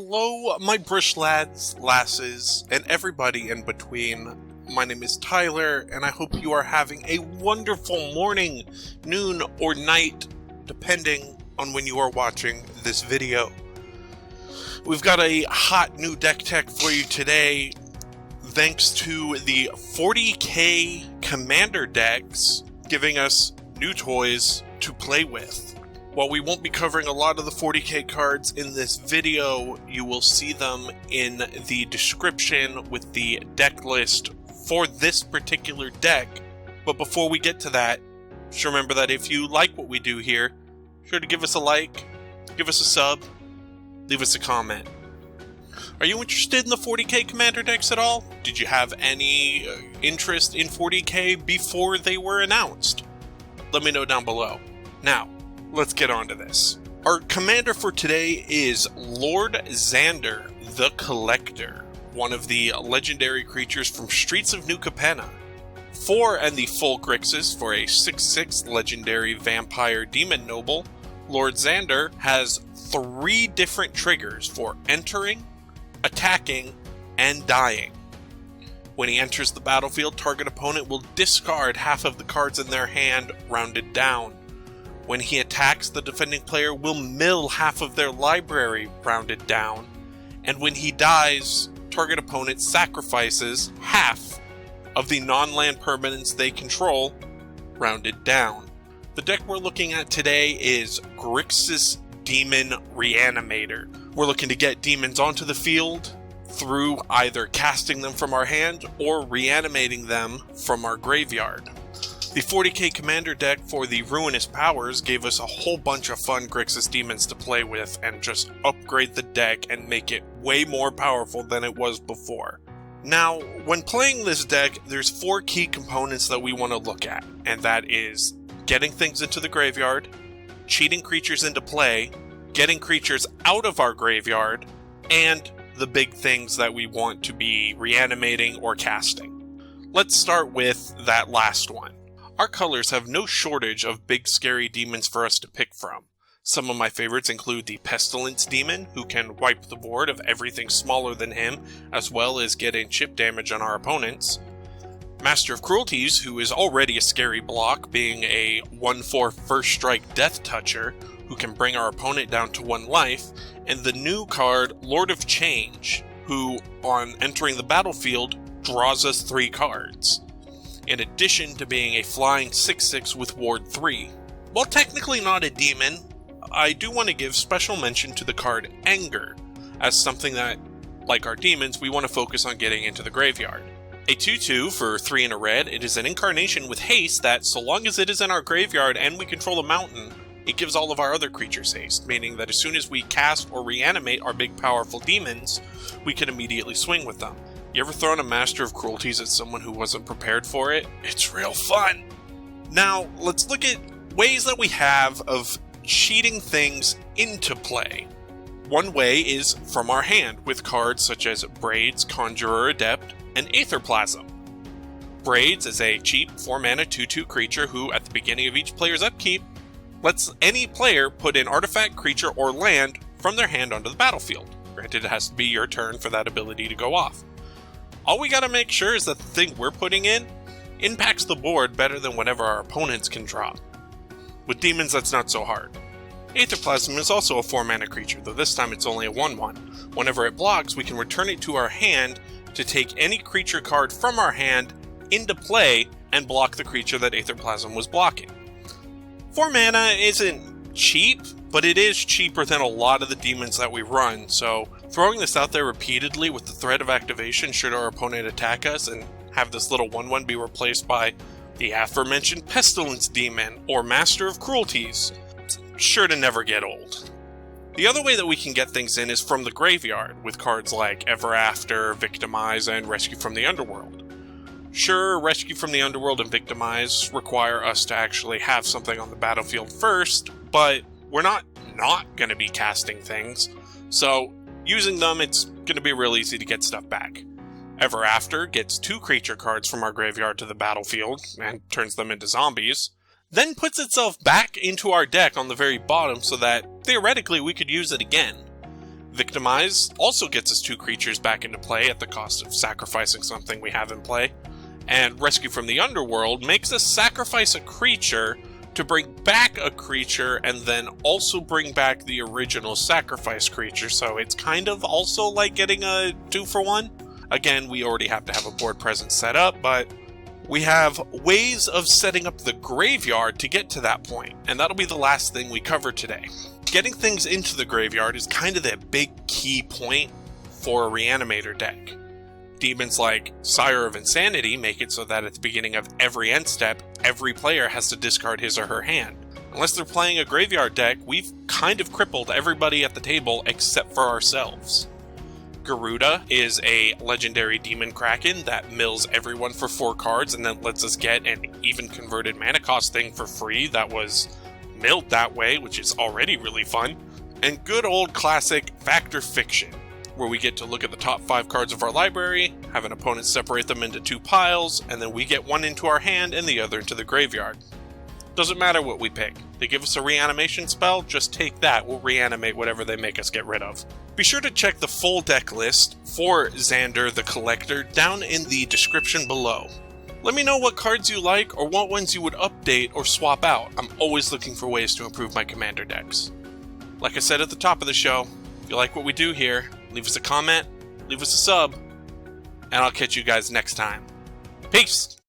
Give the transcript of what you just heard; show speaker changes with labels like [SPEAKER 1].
[SPEAKER 1] Hello, my brush lads, lasses, and everybody in between. My name is Tyler, and I hope you are having a wonderful morning, noon, or night, depending on when you are watching this video. We've got a hot new deck tech for you today, thanks to the 40k Commander decks giving us new toys to play with. While we won't be covering a lot of the 40k cards in this video, you will see them in the description with the deck list for this particular deck. But before we get to that, just remember that if you like what we do here, sure to give us a like, give us a sub, leave us a comment. Are you interested in the 40k Commander decks at all? Did you have any interest in 40k before they were announced? Let me know down below. Now, let's get on to this. Our commander for today is Lord Xander, the Collector, one of the legendary creatures from Streets of New Capenna. 4 and the full Grixis for a 6/6 legendary vampire demon noble. Lord Xander has 3 different triggers for entering, attacking, and dying. When he enters the battlefield, target opponent will discard half of the cards in their hand, rounded down. When he attacks, the defending player will mill half of their library, rounded down. And when he dies, target opponent sacrifices half of the non-land permanents they control, rounded down. The deck we're looking at today is Grixis Demon Reanimator. We're looking to get demons onto the field through either casting them from our hand or reanimating them from our graveyard. The 40k Commander deck for the Ruinous Powers gave us a whole bunch of fun Grixis demons to play with and just upgrade the deck and make it way more powerful than it was before. Now, when playing this deck, there's 4 key components that we want to look at, and that is getting things into the graveyard, cheating creatures into play, getting creatures out of our graveyard, and the big things that we want to be reanimating or casting. Let's start with that last one. Our colors have no shortage of big scary demons for us to pick from. Some of my favorites include the Pestilence Demon, who can wipe the board of everything smaller than him, as well as get in chip damage on our opponents. Master of Cruelties, who is already a scary block, being a 1/4 first strike Death Toucher, who can bring our opponent down to 1 life, and the new card, Lord of Change, who, on entering the battlefield, draws us 3 cards. In addition to being a flying 6/6 with Ward 3. While technically not a demon, I do want to give special mention to the card Anger, as something that, like our demons, we want to focus on getting into the graveyard. A 2/2 for 3 and a red, it is an incarnation with haste that, so long as it is in our graveyard and we control a mountain, it gives all of our other creatures haste, meaning that as soon as we cast or reanimate our big powerful demons, we can immediately swing with them. You ever thrown a Master of Cruelties at someone who wasn't prepared for it? It's real fun! Now, let's look at ways that we have of cheating things into play. One way is from our hand, with cards such as Braids, Conjurer Adept, and Aetherplasm. Braids is a cheap 4-mana 2/2 creature who, at the beginning of each player's upkeep, lets any player put an artifact, creature, or land from their hand onto the battlefield. Granted, it has to be your turn for that ability to go off. All we gotta make sure is that the thing we're putting in impacts the board better than whatever our opponents can drop. With demons, that's not so hard. Aetherplasm is also a 4-mana creature, though this time it's only a 1/1. Whenever it blocks, we can return it to our hand to take any creature card from our hand into play and block the creature that Aetherplasm was blocking. 4 mana isn't cheap, but it is cheaper than a lot of the demons that we run, so throwing this out there repeatedly with the threat of activation should our opponent attack us and have this little 1/1 be replaced by the aforementioned Pestilence Demon or Master of Cruelties, it's sure to never get old. The other way that we can get things in is from the graveyard, with cards like Ever After, Victimize, and Rescue from the Underworld. Sure, Rescue from the Underworld and Victimize require us to actually have something on the battlefield first, but we're not going to be casting things, so using them, it's going to be real easy to get stuff back. Ever After gets 2 creature cards from our graveyard to the battlefield, and turns them into zombies, then puts itself back into our deck on the very bottom so that, theoretically, we could use it again. Victimize also gets us 2 creatures back into play at the cost of sacrificing something we have in play. And Rescue from the Underworld makes us sacrifice a creature to bring back a creature and then also bring back the original sacrifice creature, so it's kind of also like getting a 2-for-1. Again, we already have to have a board presence set up, but we have ways of setting up the graveyard to get to that point, and that'll be the last thing we cover today. Getting things into the graveyard is kind of the big key point for a Reanimator deck. Demons like Sire of Insanity make it so that at the beginning of every end step, every player has to discard his or her hand. Unless they're playing a graveyard deck, we've kind of crippled everybody at the table except for ourselves. Garuda is a legendary demon kraken that mills everyone for 4 cards and then lets us get an even converted mana cost thing for free that was milled that way, which is already really fun. And good old classic Fact or Fiction, where we get to look at the top 5 cards of our library, have an opponent separate them into 2 piles, and then we get one into our hand and the other into the graveyard. Doesn't matter what we pick. They give us a reanimation spell, just take that, we'll reanimate whatever they make us get rid of. Be sure to check the full deck list for Xander the Collector down in the description below. Let me know what cards you like or what ones you would update or swap out. I'm always looking for ways to improve my Commander decks. Like I said at the top of the show, if you like what we do here, leave us a comment, leave us a sub, and I'll catch you guys next time. Peace!